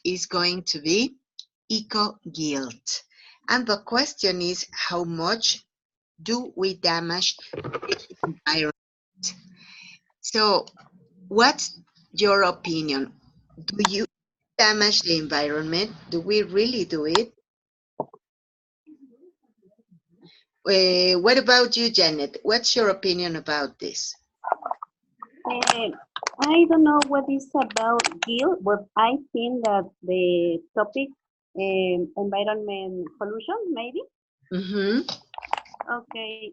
is going to be eco-guilt. And the question is, how much do we damage the environment? So, what's your opinion? Do you damage the environment? Do we really do it? What about you, Janet? What's your opinion about this? I don't know what is about guilt, but I think that the topic environment pollution, maybe. Mm-hmm. Okay,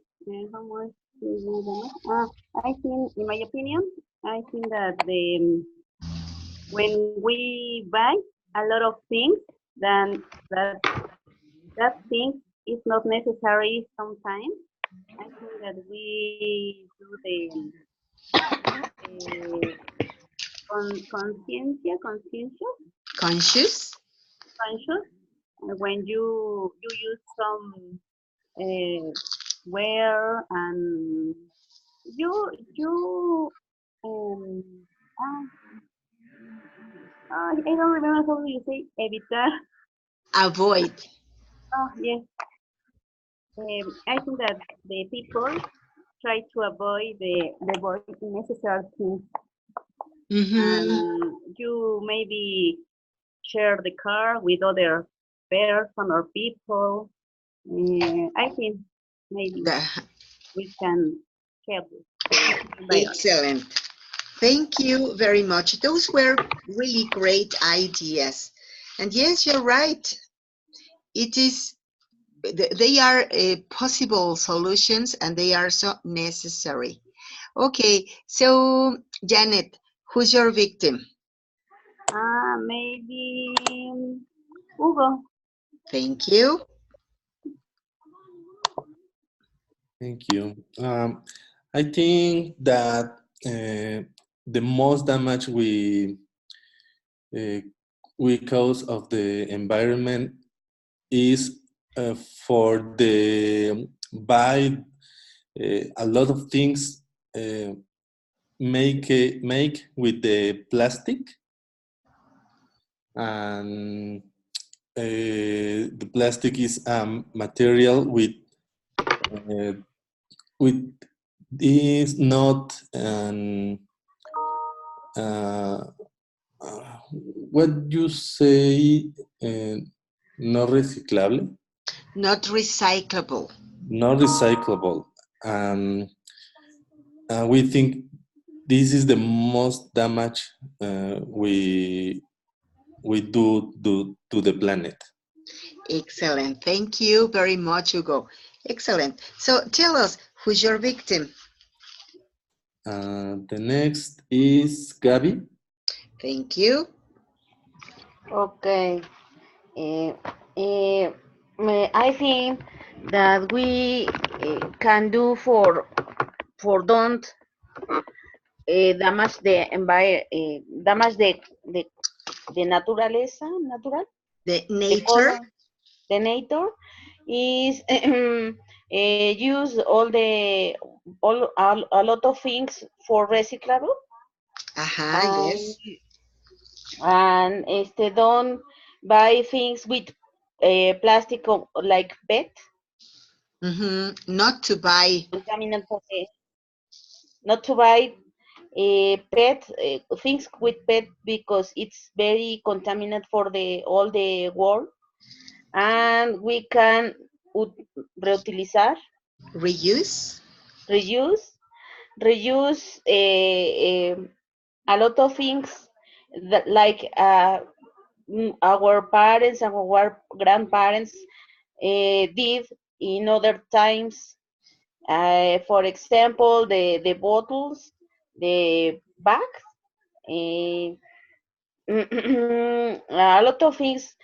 how much do we damage? I think, in my opinion, I think that when we buy a lot of things, then that thing is not necessary sometimes. I think that we do the Conscious? conscious when you use some wear and you um ah, I don't remember how you say evitar. Avoid. Oh yes, I think that the people try to avoid the avoid unnecessary things, Mm-hmm. and you maybe share the car with other person or people. I think maybe we can help the environment. Excellent. Thank you very much. Those were really great ideas. And yes, you're right. It is, they are possible solutions and they are so necessary. Okay, so Janet, who's your victim? Maybe Hugo. Thank you. Thank you. I think that the most damage uh, we cause of the environment is for the buy a lot of things make with the plastic, and the plastic is a material with is not an what you say, not reciclable, Not recyclable. not recyclable, and we think this is the most damage we do to the planet. Excellent. Thank you very much, Hugo. Excellent. So tell us, who's your victim? The next is Gabby. Thank you. Okay. Uh, uh, I think that we can do for don't damage the damage the naturaleza, natural, The the nature. color, the nature is use a lot of things for recyclable, and Yes. don't buy things with plastic like PET, Not to buy. contaminant for not to buy PET things with PET because it's very contaminant for the all the world, and we can reutilizar, Reuse. reuse, reuse a lot of things that like our parents and our grandparents did in other times. For example, the bottles, the bags, a lot of things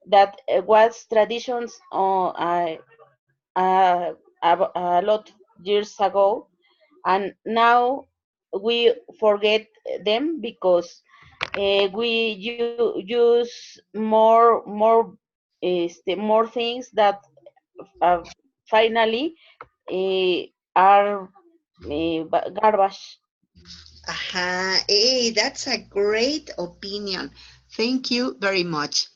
that was traditions uh, a lot years ago, and now we forget them because we use more things that uh, finally are garbage. Hey, that's a great opinion. Thank you very much.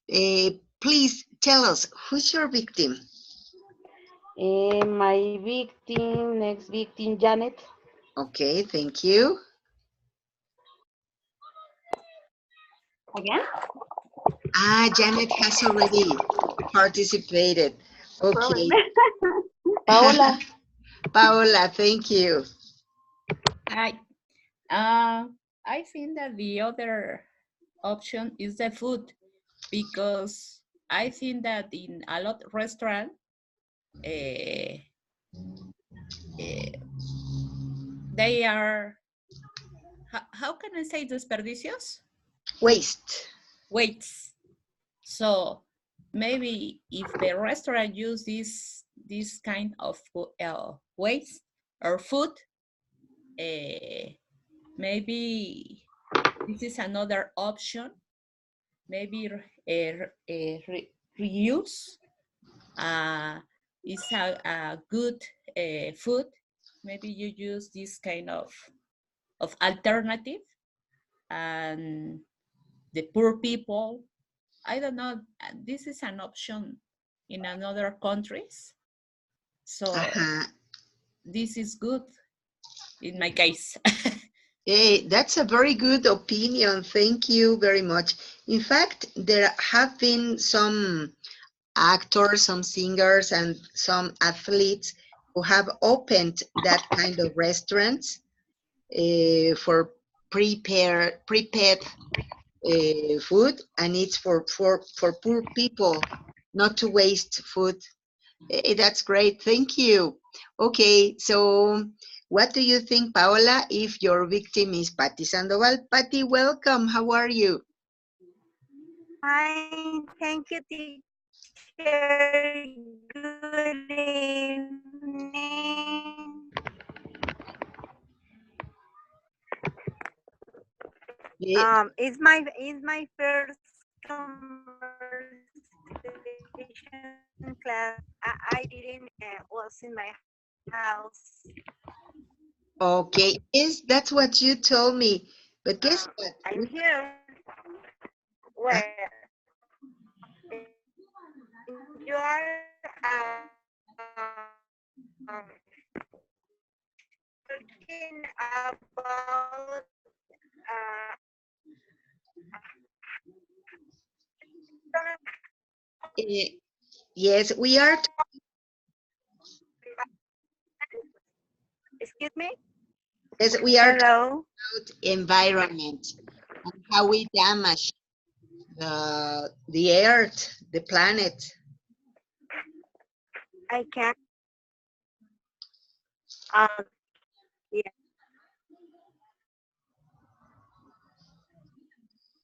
Please tell us, who's your victim? My victim, next victim, Janet. Okay, thank you. Again? Janet has already participated. No problem. Okay. Paola. Paola, thank you. I I think that the other option is the food because I think that in a lot restaurant uh, they are how can I say desperdicios? Waste. Waits. So maybe if the restaurant use this kind of waste or food, maybe this is another option. Maybe reuse is a good food. Maybe you use this kind of alternative, and the poor people, I don't know, this is an option in another countries. So this is good in my case. Hey, that's a very good opinion. Thank you very much. In fact, there have been some actors, some singers, and some athletes who have opened that kind of restaurants for prepared food, and it's for poor people, not to waste food. That's great. Thank you. Okay, so what do you think, Paola, if your victim is Patty Sandoval? Patty, welcome. How are you? Hi, thank you, teacher. Good evening. Yeah, It's my first conversation class. I didn't was in my house. okay. Yes, that's what you told me. But guess what? I'm here. Uh, Where you are talking about eh, yes, we are. excuse me. Yes, we are talking Hello. about environment and how we damage the earth, the planet. I can. Uh, yeah.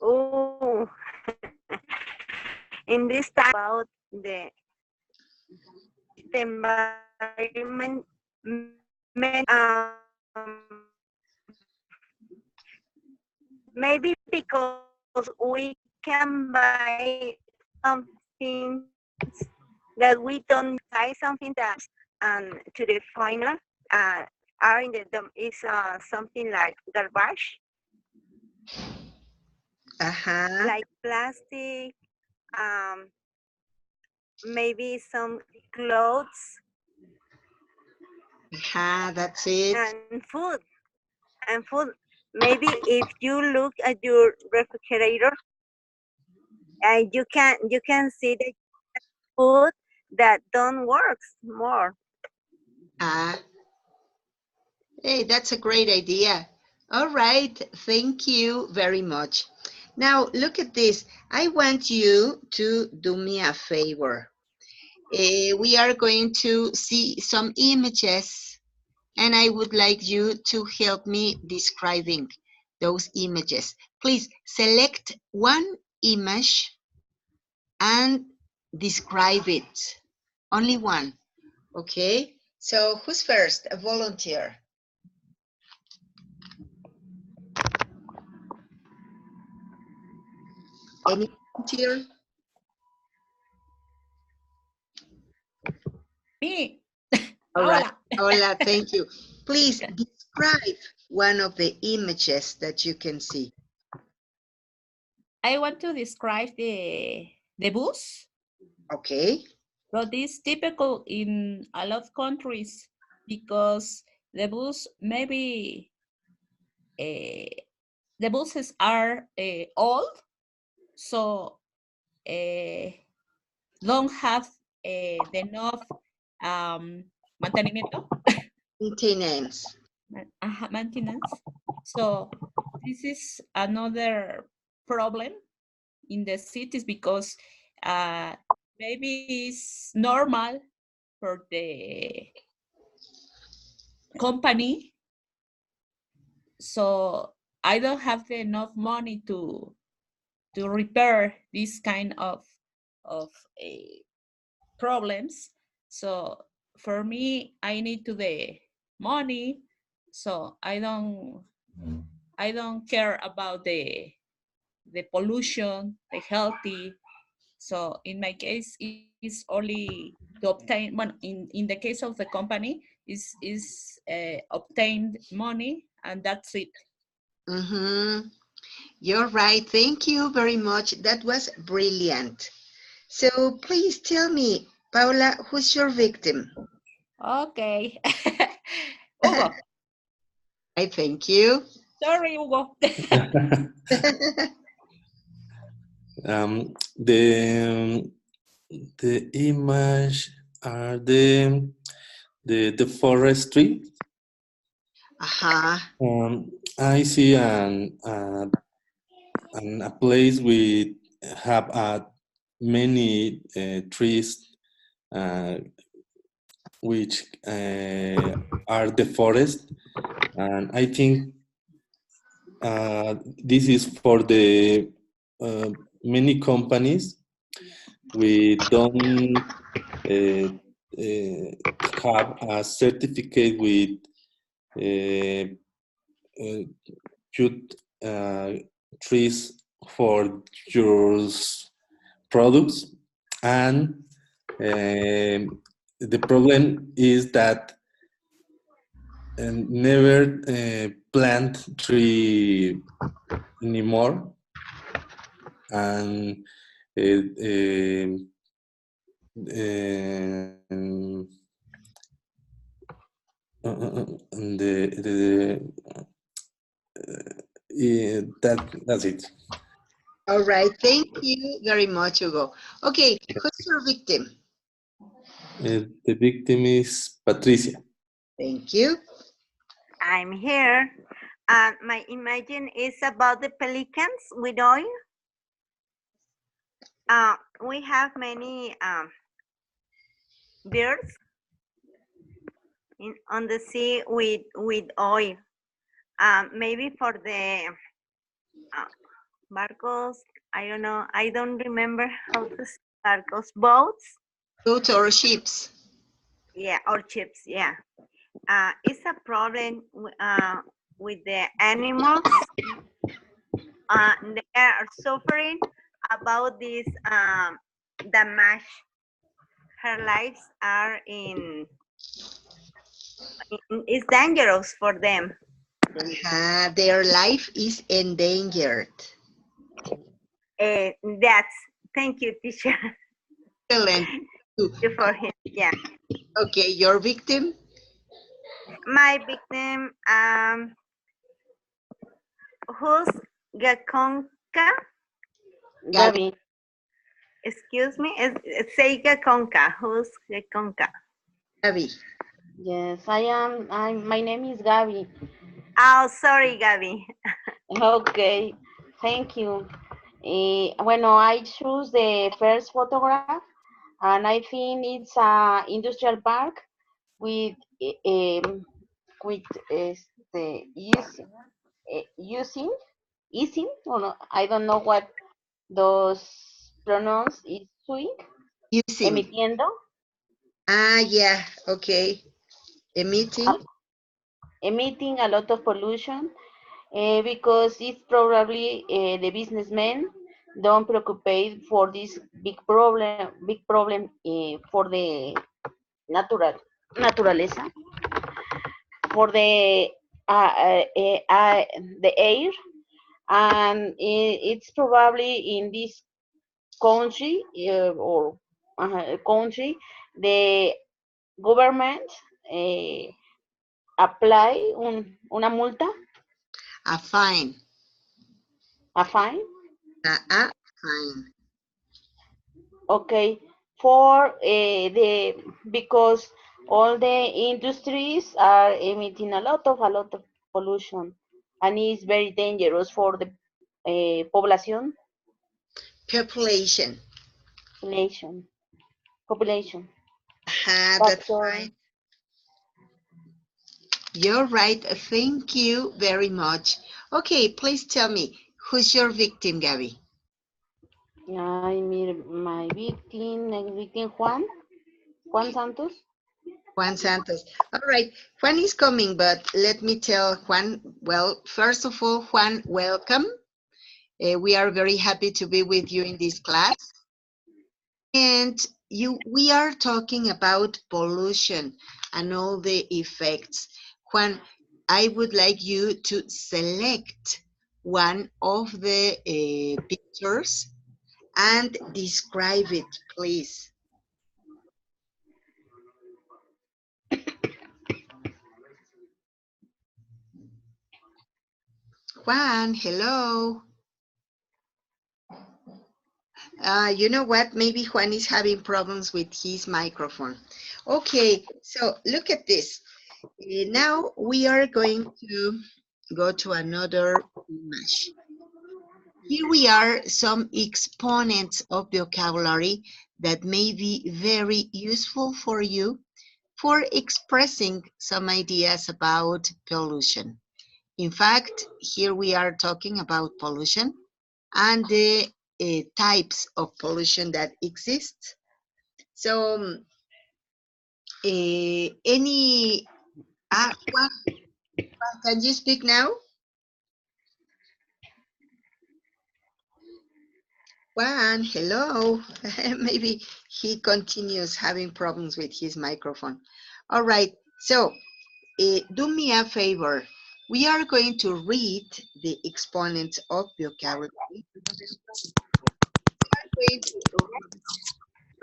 Oh, in this time about the environment, maybe because we can buy some things that we don't buy something that to the final uh, are in the is something like garbage, like plastic, um, maybe some clothes That's it. and food. And food. Maybe if you look at your refrigerator, you can see the food that don't work more. Ah, hey, that's a great idea. All right, thank you very much. Now, look at this. I want you to do me a favor. We are going to see some images, and I would like you to help me describing those images. Please select one image and describe it. Only one, okay? So who's first? A volunteer. Any volunteer? Me. All right. Hola. Hola, thank you. Please describe one of the images that you can see. I want to describe the bus. Okay. But it's typical in a lot of countries because the bus maybe the buses are old, so don't have enough mantenimiento, Maintenance. maintenance. So this is another problem in the cities because uh, maybe it's normal for the company, so I don't have enough money to repair this kind of problems. So for me, I need to the money, so I don't care about the pollution, the healthy. So in my case, is only to obtain one. In the case of the company, is obtained money, and that's it. Mm-hmm. You're right. Thank you very much. That was brilliant. So please tell me, Paula, who's your victim? Okay. Hugo. I thank you. Sorry, Hugo. um, the the image are the forestry. Uh-huh. I see a place with have many trees, uh, which are the forest, and I think this is for the many companies. We don't uh, have a certificate with uh, good trees for your products, and the problem is that never plant tree anymore, and um, and that's it. All right. Thank you very much, Hugo. Okay, who's your victim? The victim is Patricia. Thank you. I'm here. And my imagine is about the pelicans with oil. We have many birds on the sea with oil. Maybe for the barcos, I don't know. I don't remember how to say barcos. Boats. Goats or sheeps? Yeah, or ships. Yeah. It's a problem with the animals. They are suffering about this damage. Her lives are it's dangerous for them. Their life is endangered. That's thank you, teacher. Excellent. For him. Yeah. Okay, your victim? My victim who's Gakonka? Gaby. Excuse me, say Gakonka. Who's Gakonka? Abby. Yes, I am. My name is Gaby. Oh, sorry, Gabby. Okay, thank you. Bueno, I choose the first photograph, and I think it's a industrial park with with the using or no, I don't know what those pronouns is doing, Using. emitiendo, Yeah, okay. Emitting. uh, emitting a lot of pollution because it's probably the businessmen don't preoccupate for this big problem for the naturaleza, for the air, and it's probably in this country or country the government apply una multa, A fine. a fine, A fine. okay, for the because all the industries are emitting a lot of pollution, and it's very dangerous for the population, Population. population, population. That's That's right. You're right. Thank you very much. Okay, please tell me, who's your victim, Gabby? my victim Juan Santos. Juan Santos. All right, Juan is coming, but let me tell Juan, well, first of all, Juan, welcome. We are very happy to be with you in this class. And we are talking about pollution and all the effects. Juan, I would like you to select one of the pictures and describe it, please. Juan, hello. You know what? Maybe Juan is having problems with his microphone. Okay, so look at this. Now we are going to go to another image. Here we are some exponents of vocabulary that may be very useful for you for expressing some ideas about pollution. In fact, here we are talking about pollution and the types of pollution that exist. So, any, Juan, can you speak now? Juan, hello. Maybe he continues having problems with his microphone. All right, so do me a favor. We are going to read the exponents of vocabulary. We are going to read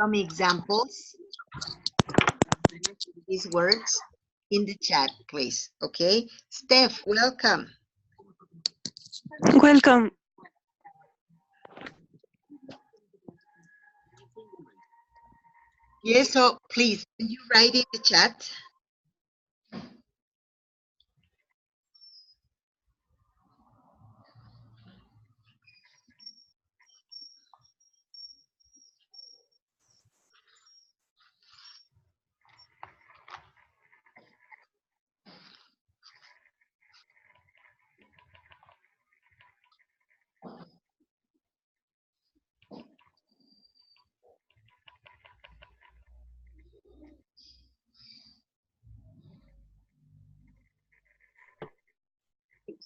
some examples of these words in the chat, please. Okay, Steph, welcome. Welcome. Yes, so please, can you write in the chat?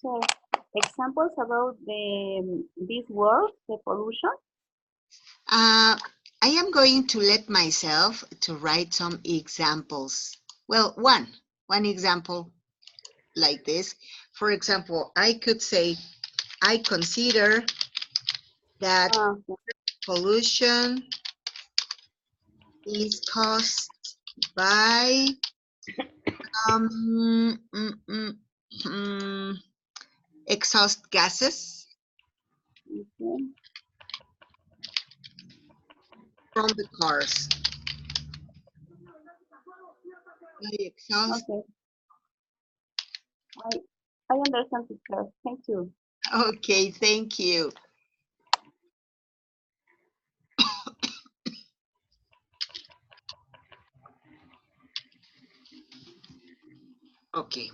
So, examples about this word, the pollution. I am going to let myself to write some examples. Well, one example like this. For example, I could say, I consider that pollution is caused by um, mm, mm, mm, exhaust gases Okay. from the cars. The exhaust. Okay. I understand, teacher. Thank you. Okay, thank you. Okay.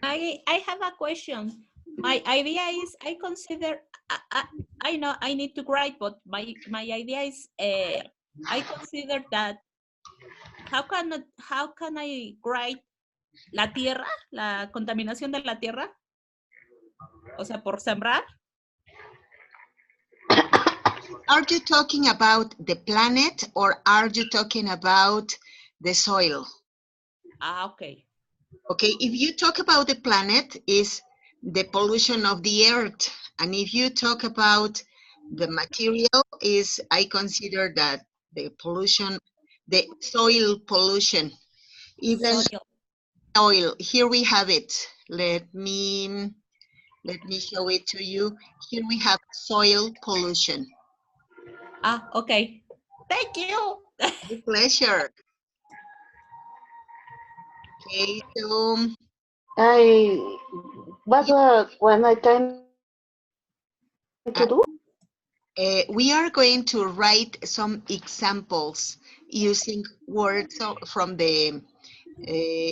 I have a question. My idea is I know I need to write, but my idea is I consider that how can I write la tierra, la contaminación de la tierra, o sea, por sembrar. Are you talking about the planet or are you talking about the soil? Okay. Okay, if you talk about the planet, is the pollution of the earth. And if you talk about the material, is I consider that the pollution, the soil pollution, even soil. Here we have it. Let me show it to you. Here we have soil pollution. Okay. Thank you. With pleasure. Okay, so What am I trying to do? we are going to write some examples using words from the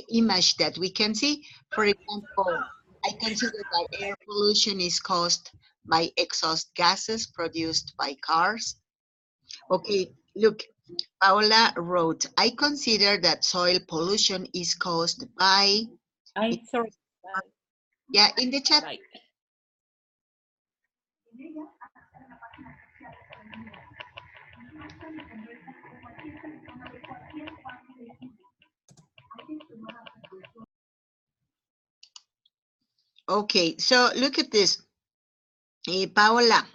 image that we can see. For example, I consider that air pollution is caused by exhaust gases produced by cars. Okay, look, Paola wrote, I consider that soil pollution is caused by, Sorry. yeah, in the chat. Right. Okay, so look at this. Paola,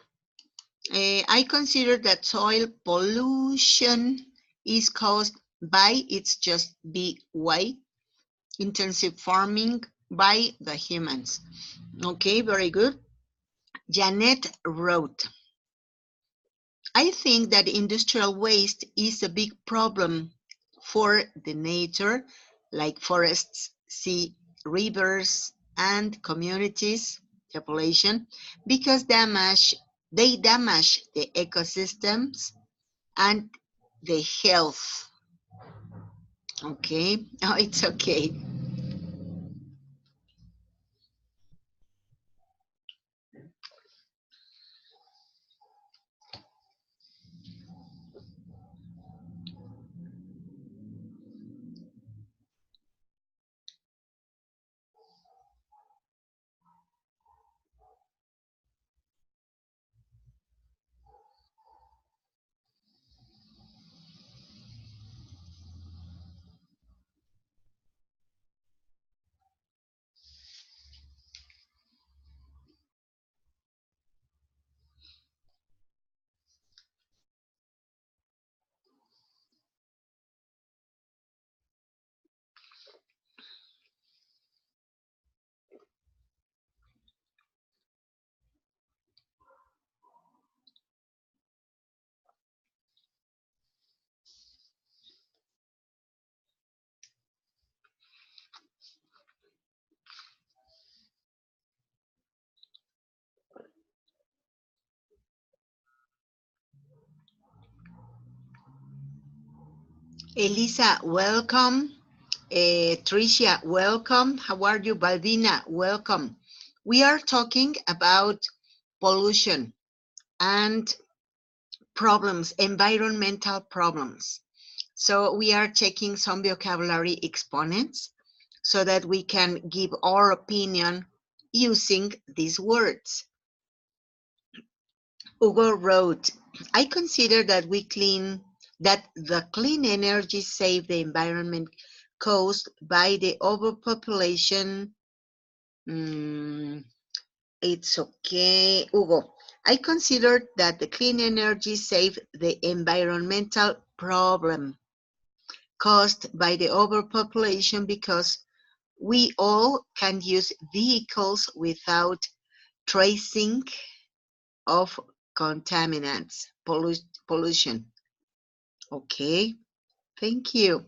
I consider that soil pollution is caused by, it's just BY, intensive farming by the humans. Okay, very good. Janet wrote, I think that industrial waste is a big problem for the nature, like forests, sea, rivers, and communities, population, because they damage the ecosystems and the health. Okay, oh, it's okay. Elisa, welcome. Tricia, welcome. How are you? Balbina, welcome. We are talking about pollution and problems, environmental problems. So we are checking some vocabulary exponents so that we can give our opinion using these words. Hugo wrote, I consider that the clean energy save the environment caused by the overpopulation. Mm, it's okay. Hugo, I consider that the clean energy save the environmental problem caused by the overpopulation because we all can use vehicles without tracing of contaminants, pollution. Okay, thank you.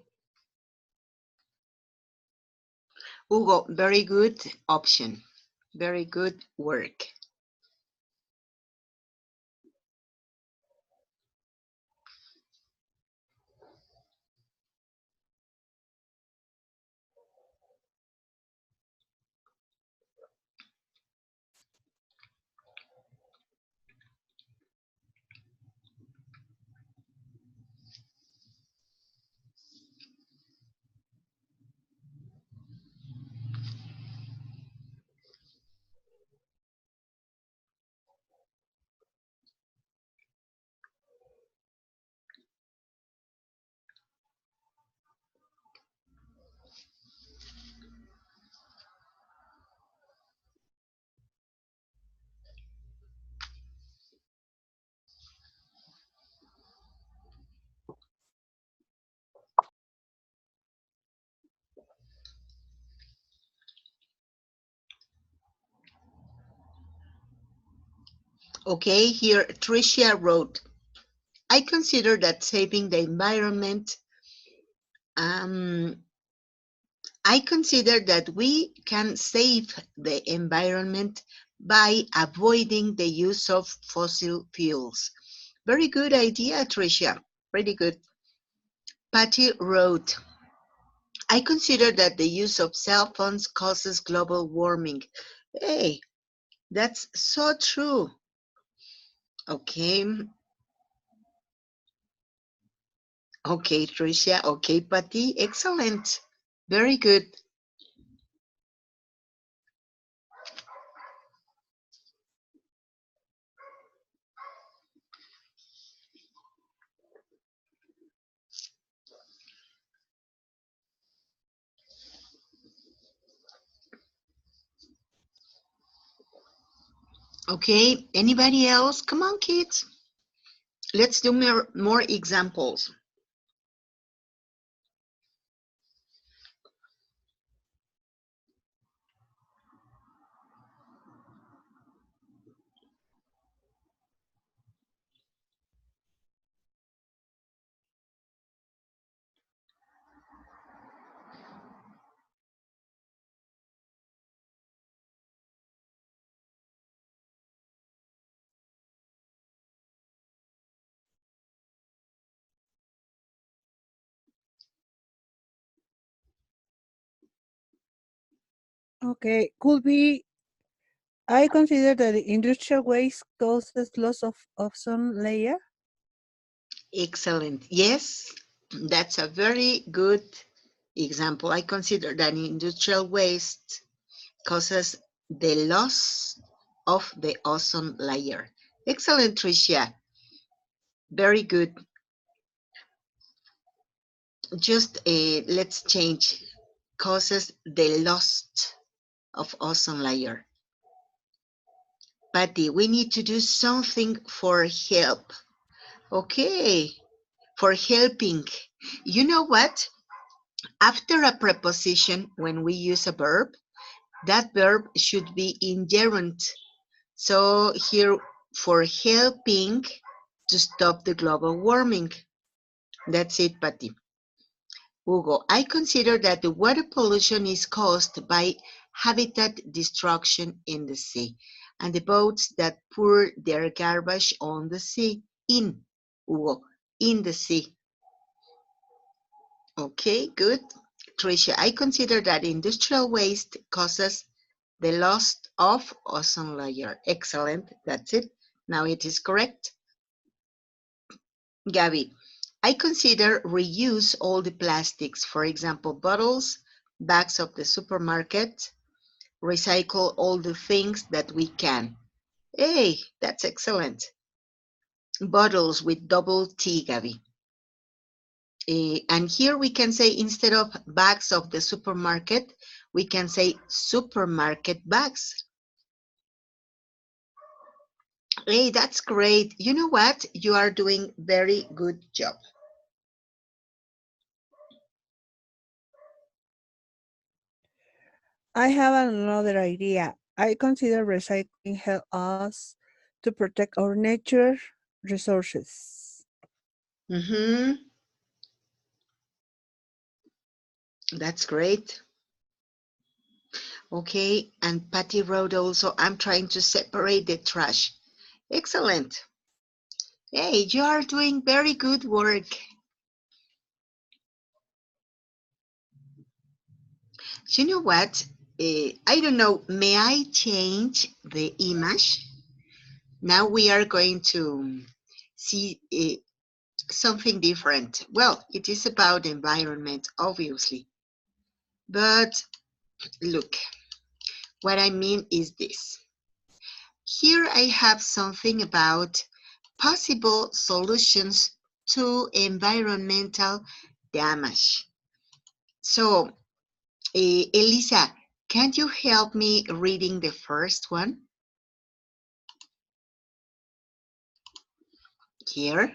Hugo, very good option. Very good work. Okay, here Tricia wrote, I consider that saving the environment, I consider that we can save the environment by avoiding the use of fossil fuels. Very good idea, Tricia. Pretty good. Patty wrote, I consider that the use of cell phones causes global warming. Hey, that's so true. Okay. Okay, Tricia. Okay, Patty. Excellent. Very good. Okay, anybody else? Come on, kids. Let's do more examples. Okay, could be. I consider that the industrial waste causes loss of ozone layer. Excellent. Yes, that's a very good example. I consider that industrial waste causes the loss of the ozone layer. Excellent, Tricia. Very good. Just let's change. Causes the loss of ozone layer. Patty, we need to do something for help. Okay, for helping. You know what? After a preposition, when we use a verb, that verb should be in gerund. So here, for helping to stop the global warming. That's it, Patty. Hugo, I consider that the water pollution is caused by habitat destruction in the sea and the boats that pour their garbage on the sea, Hugo, in the sea. Okay, good. Tricia, I consider that industrial waste causes the loss of ozone layer. Excellent, that's it. Now it is correct. Gabby, I consider reuse all the plastics, for example, bottles, bags of the supermarket, recycle all the things that we can. Hey, that's excellent. bottles with double T, Gabby. And here we can say, instead of bags of the supermarket, we can say supermarket bags. Hey, that's great. You know what? You are doing very good job. I have another idea. I consider recycling help us to protect our nature resources. Mm-hmm. That's great. Okay, and Patty wrote also, I'm trying to separate the trash. Excellent. Hey, you are doing very good work. You know what? I don't know, may I change the image? Now we are going to see something different. Well, it is about environment, obviously. But look, what I mean is this. Here I have something about possible solutions to environmental damage. So, Elisa, can you help me reading the first one here?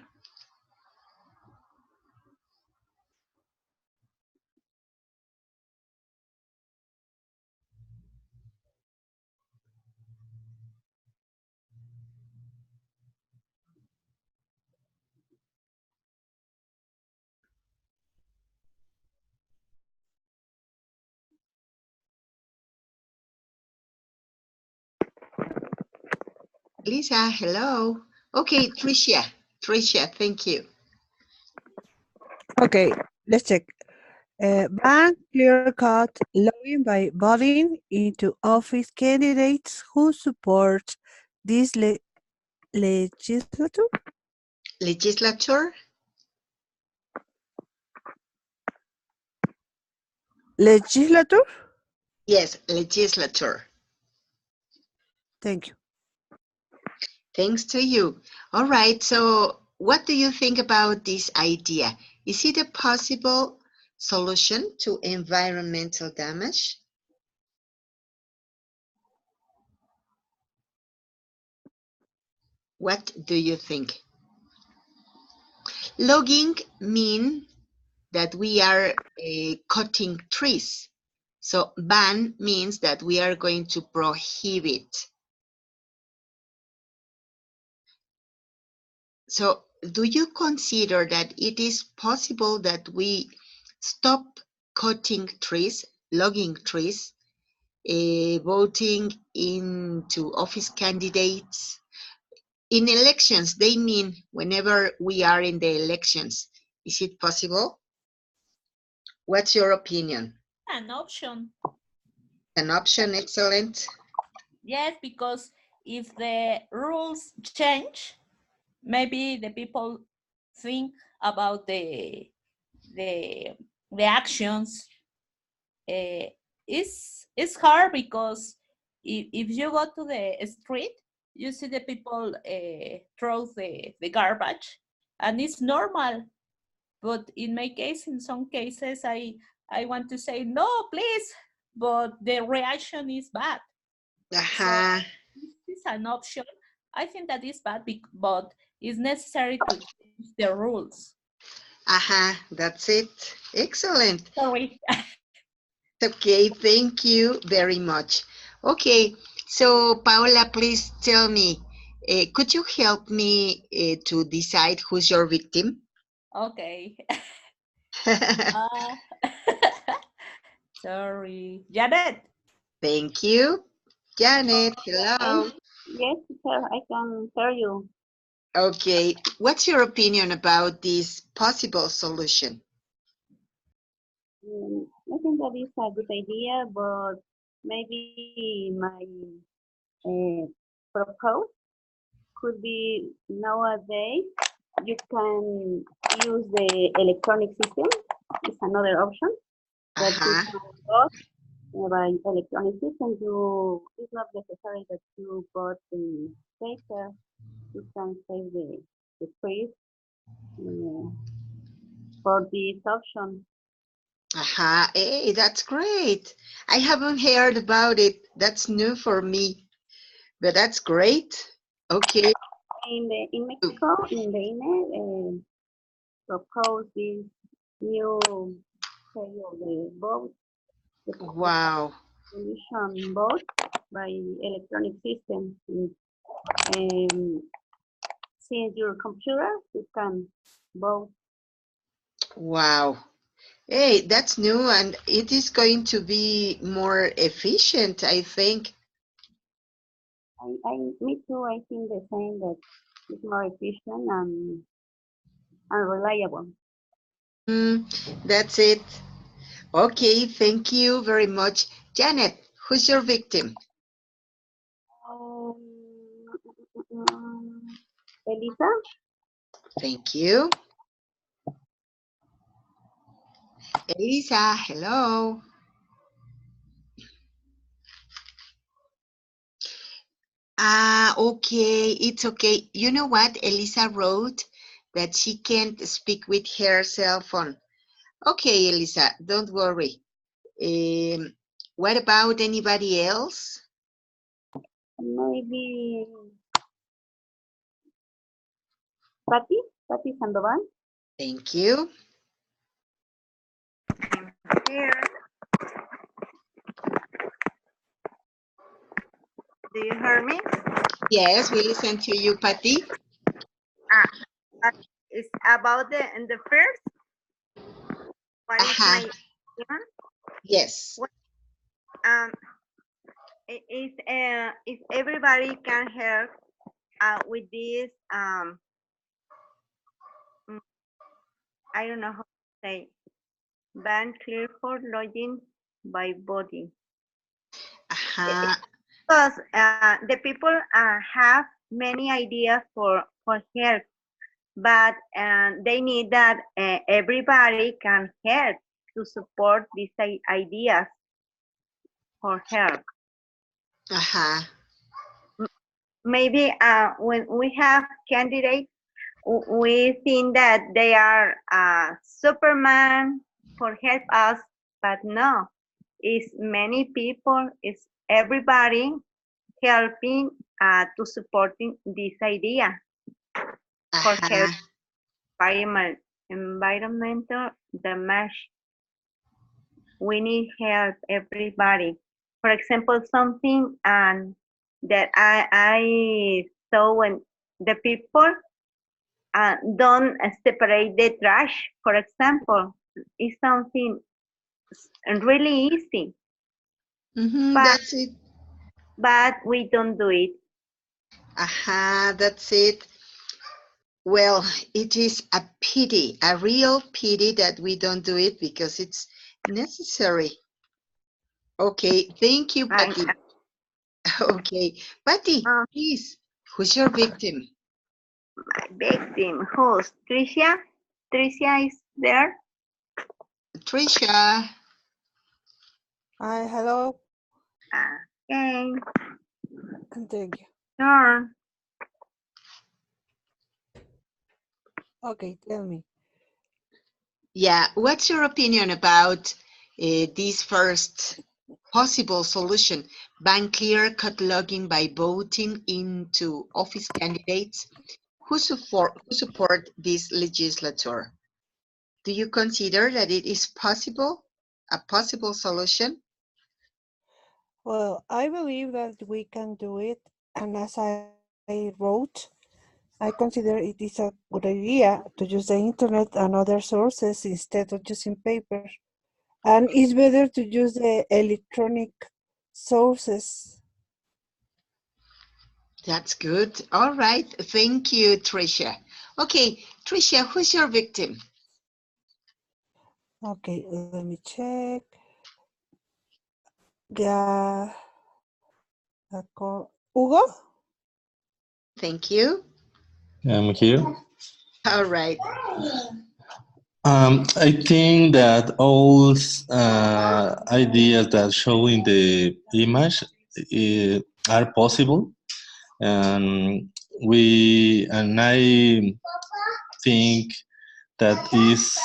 Lisa, hello. Okay, Tricia, thank you. Okay, let's check. Ban clear-cut lobbying by voting into office candidates who support this legislature. Legislature? Legislature? Yes, legislature. Thank you. Thanks to you. All right, so what do you think about this idea? Is it a possible solution to environmental damage? What do you think? Logging mean that we are cutting trees. So ban means that we are going to prohibit. So do you consider that it is possible that we stop cutting trees, logging trees, voting into office candidates? In elections, they mean whenever we are in the elections. Is it possible? What's your opinion? An option. An option, excellent. Yes, because if the rules change, maybe the people think about the the actions. It's hard because if you go to the street, you see the people throw the garbage, and it's normal. But in my case, in some cases, I want to say no, please, but the reaction is bad. So Aha, this is an option. I think that is bad, but it's necessary to change the rules. aha, that's it. Excellent. Sorry. Okay, thank you very much. Okay, so Paola, please tell me, could you help me to decide who's your victim? Okay. Uh, sorry. Janet. Thank you. Janet, Okay. hello. Yes, sir, I can hear you. Okay, what's your opinion about this possible solution? I think that is a good idea, but maybe my propose could be nowadays you can use the electronic system. It's another option that you Uh-huh, can vote by electronic system. You it's not necessary that you vote in paper. You can save the the trees for this option. Aha, hey, that's great. I haven't heard about it. That's new for me, but that's great. Okay. In Mexico, in the INE, propose this new way of the vote, the Wow. pollution vote by electronic system. Um, since your computer, you can vote. Wow. Hey, that's new and it is going to be more efficient, I think. Me too. I think the same that it's more efficient and reliable. That's it. Okay, thank you very much. Janet, who's your victim? Um, Elisa, Thank you. Elisa, hello. Okay, it's okay. You know what? Elisa wrote that she can't speak with her cell phone. Okay, Elisa, don't worry. What about anybody else? maybe Patty Sandoval. Thank you. Here. Do you hear me? Yes, we listen to you, Patty. It's about the first. What is Aha, my opinion? yes. Um, if everybody can help with this, I don't know how to say, ban clear for lodging by body. Aha, Because the people have many ideas for help, but they need that everybody can help to support these ideas for help. aha, Maybe when we have candidates, we think that they are Superman for help us, but no, it's many people, it's everybody helping to supporting this idea for help aha. environmental damage. We need help, everybody. For example, something that I saw when the people don't separate the trash, for example, is something really easy, but That's it. we don't do it. Aha, that's it. Well, it is a pity, a real pity that we don't do it because it's necessary. Okay, thank you, I, Patty. Okay, Patty, please, who's your victim? my victim, who's Tricia? Tricia is there. Trisha. Hi, hello. Okay, Thank you. turn. Okay, tell me. Yeah, what's your opinion about this first possible solution? Ban clear-cut logging by voting into office candidates who support this legislature. Do you consider that it is possible, a possible solution? Well, I believe that we can do it, and as I wrote, I consider it is a good idea to use the internet and other sources instead of using paper. And it's better to use the electronic sources. That's good. All right. Thank you, Tricia. Okay, Tricia, who's your victim? Okay, let me check. Yeah, Hugo? Thank you. I'm here. All right. I think that all ideas that show in the image are possible. And I think that is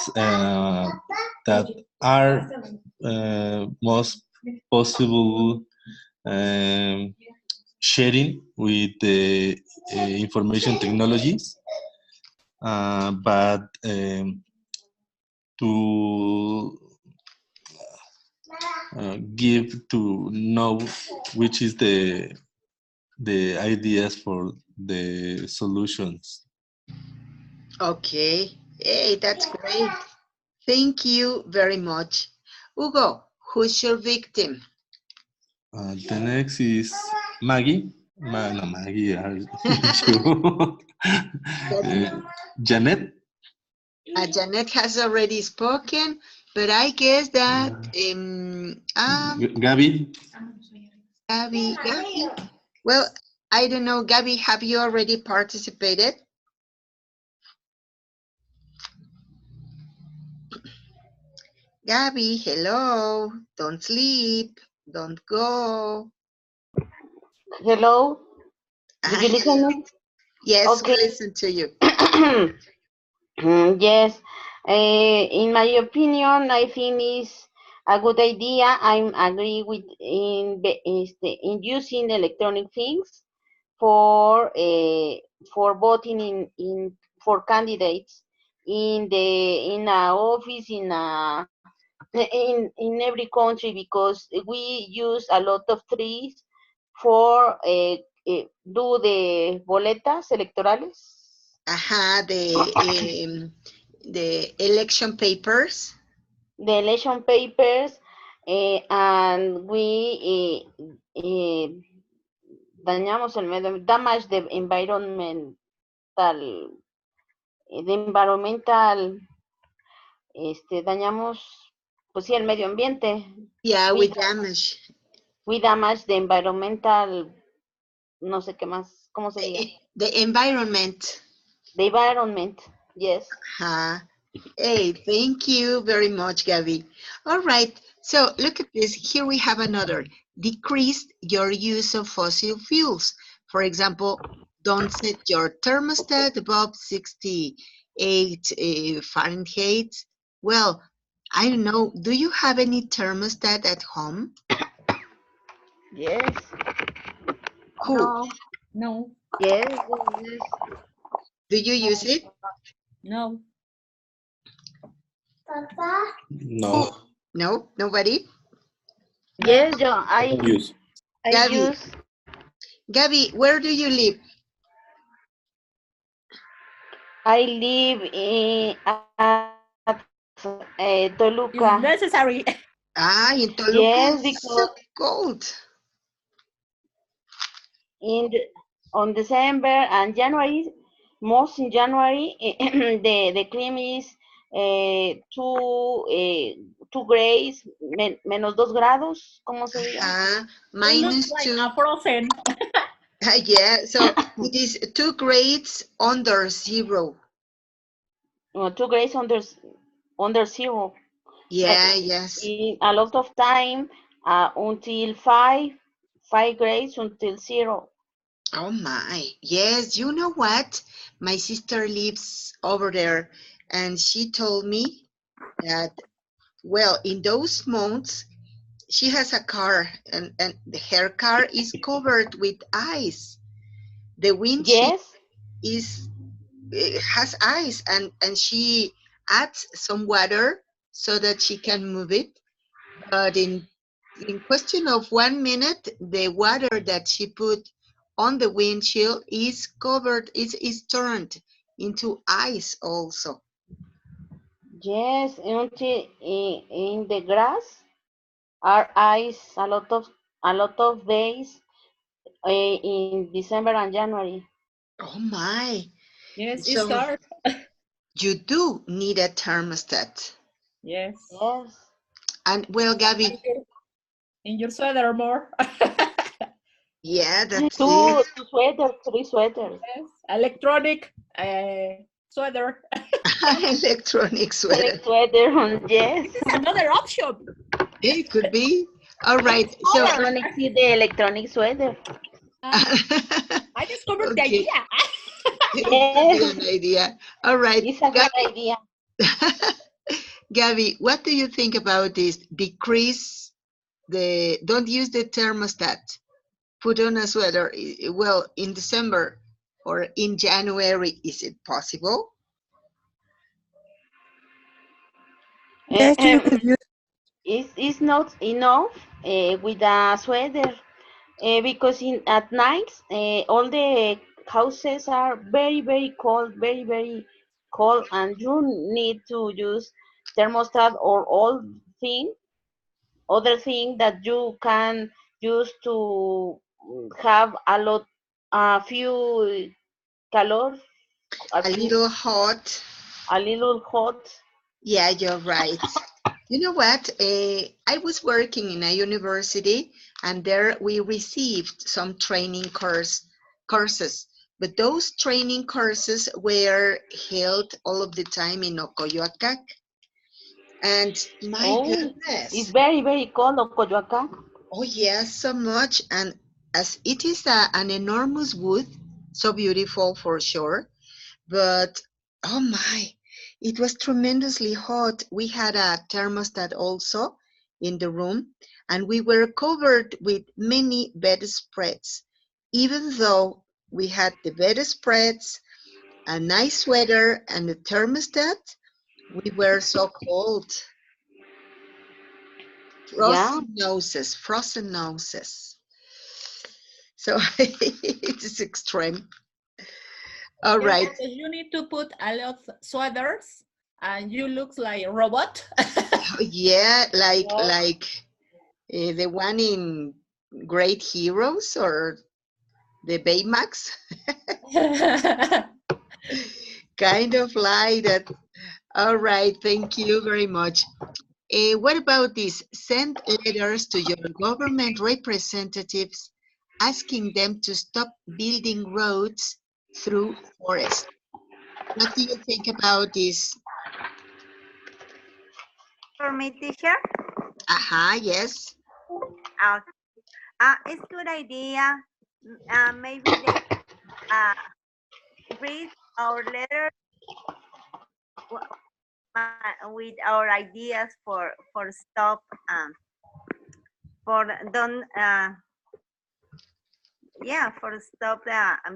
that are most possible sharing with the information technologies, but to give to know which is the ideas for the solutions. Okay. Hey, that's great. Thank you very much. Hugo, who's your victim? The next is Maggie. No, Maggie, are you? Janet. Janet has already spoken, but I guess that Gabby. Gabby. Well, I don't know, Gabby, have you already participated? Gabby, hello. Don't sleep. Don't go. Hello, do you listen Hello. me? Yes, we Okay. listen to you. Yes, in my opinion, I think is a good idea. I'm agree with in using electronic things for voting in for candidates in a office in every country, because we use a lot of trees for do the boletas electorales, The election papers. the election papers, and we dañamos el medio, damage the environmental, the environmental, dañamos, pues sí, el medio ambiente. Yeah, We, with damage. we damage the environmental, no sé qué más, ¿cómo se diga? The environment. The environment, yes. Hey, thank you very much, Gabby. All right, so look at this. Here we have another. Decrease your use of fossil fuels. For example, don't set your thermostat above 68 Fahrenheit. Well, I don't know. Do you have any thermostat at home? Yes. Who? No, no, Yes, yes. Do you use it? no. No. No, nobody? Yes, John, I Use. Gabby. use. Gabby, where do you live? I live at Toluca. It's necessary. In Toluca, Yes, it's so because cold. on December and January, most in January, the climate is 2 grays, menos 2 grados, ¿cómo se diga? It looks Minus like 2. a frozen. Yeah, so it is 2 grades under 0. 2 grays under 0. Yeah, yes. In a lot of time until 5 grades until 0. Oh my. Yes, you know what? My sister lives over there and she told me that, well, in those months, she has a car and her car is covered with ice. The windshield Yes. has ice and she adds some water so that she can move it. But in question of 1 minute, the water that she put on the windshield is covered, is turned into ice also. Yes, until in the grass are ice a lot of days in December and January. Oh my. Yes, it's So hard. you do need a thermostat. Yes. Yes. And well, Gabby, In your sweater more. yeah, that's it. Two sweaters, 3 sweaters. Yes. Electronic sweater. Electronic sweater. Sweater, yes. This is another option. It could be. All right. So Electronic, see the electronic sweater. I discovered the Okay, idea. it could be Yes, an idea. All right, it's a good idea. Gabby, what do you think about this? Decrease don't use the thermostat. Put on a sweater. Well, in December or in January, is it possible? Uh, Yes, you could use. it's not enough with a sweater because at night all the houses are very cold, very cold, and you need to use thermostat or all thing, other thing that you can use to have a few calor, a A few, little hot. a little hot. Yeah, you're right. You know what? I was working in a university, and there we received some training courses. But those training courses were held all of the time in Ocoyoacac. And my Oh, it's goodness, very cold, Coyoacán. oh yes, so much. And as it is an enormous wood, so beautiful for sure. But oh my, it was tremendously hot. We had a thermostat also in the room, and we were covered with many bedspreads. Even though we had the bedspreads, a nice sweater, and the thermostat, we were so cold. Yeah, Frozen noses, frozen noses. So it is extreme. All Yes, right. because you need to put a lot of sweaters and you look like a robot. Yeah, yeah, the one in Great Heroes or the Baymax, kind of like that. All right, thank you very much. What about this? Send letters to your government representatives asking them to stop building roads through forests. What do you think about this? For me, teacher, Aha, yes. uh, it's good idea. Maybe they uh, read our letter with our ideas for stop for don't for stop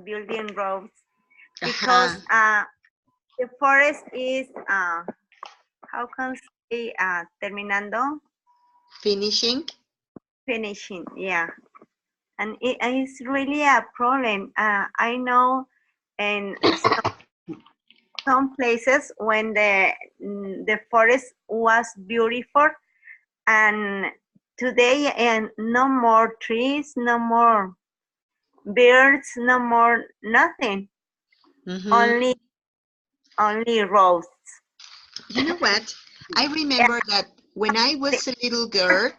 building roads because Aha, the forest is how can say terminando finishing. finishing, yeah, and it is really a problem. I know in some places when the forest was beautiful, and today and no more trees, no more birds, no more nothing, Mm-hmm. only roads. You know what? I Yeah, remember that when I was a little girl,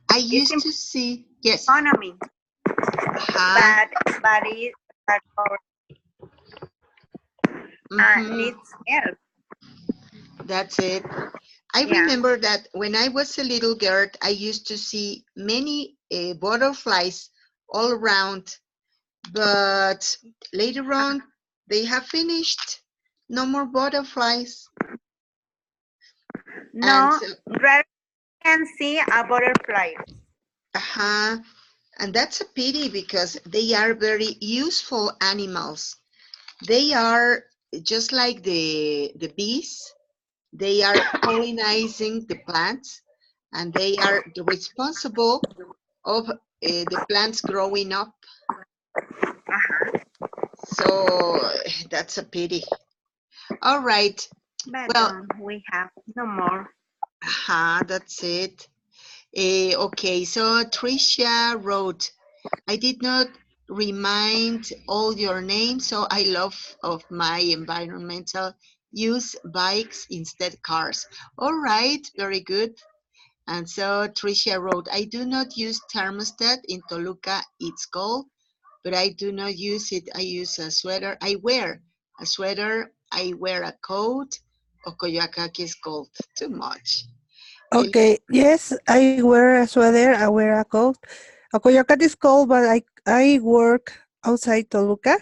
I it's used to see, yes, economy, aha, but it but our, mm-hmm, needs help. that's it. I Yeah. remember that when I was a little girl, I used to see many butterflies all around, but later on, they have finished. No more butterflies. And No, so, rarely can see a butterfly. uh-huh, and that's a pity because they are very useful animals. They are just like the bees. They are pollinating the plants, and they are the responsible of the plants growing up. So that's a pity. All right. But Well, we have no more. that's it. Okay, so Tricia wrote, I did not remind all your names, so I love of my environmental use bikes instead cars. All right, very good. And so Tricia wrote, I do not use thermostat in Toluca, it's cold, but I do not use it. I use a sweater. I wear a sweater. I wear a coat. Ocoyoacac is cold. Too much. Okay, yes, I wear a sweater, I wear a coat. Ocoyocat is cold, but I work outside Toluca,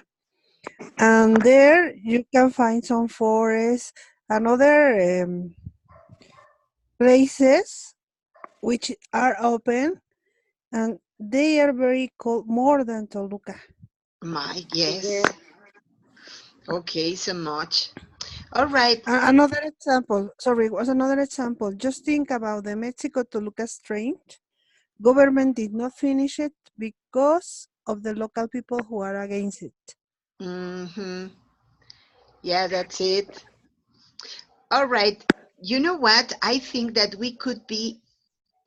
and there you can find some forests and other places which are open, and they are very cold, more than Toluca. My, Yeah. yes. Okay, so much. All right. Another example, sorry, was another example. Just think about the Mexico Toluca train. Government did not finish it because of the local people who are against it. Mm-hmm. Yeah, that's it. All right. You know what? I think that we could be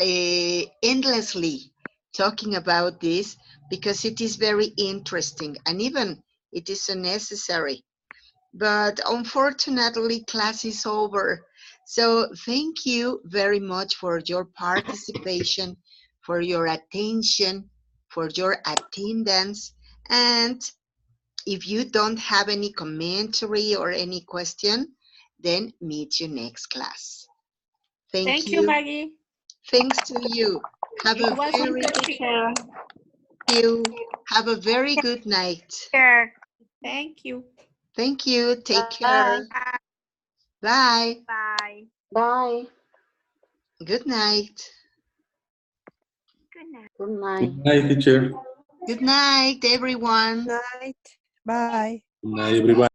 endlessly talking about this because it is very interesting and even it is so necessary. But unfortunately, class is over. So thank you very much for your participation, for your attention, for your attendance. And if you don't have any commentary or any question, then meet you next class. Thank Thank you, you. Maggie. Thanks to you. Have It a was Thank very you, interesting. teacher. you. Have a very good night. Sure. Thank you. Thank you. Take Bye. care. Bye. Bye. Bye. Good night. Good night. Good Good night. night, teacher. Good night, everyone. Night. Bye. Good night, everyone.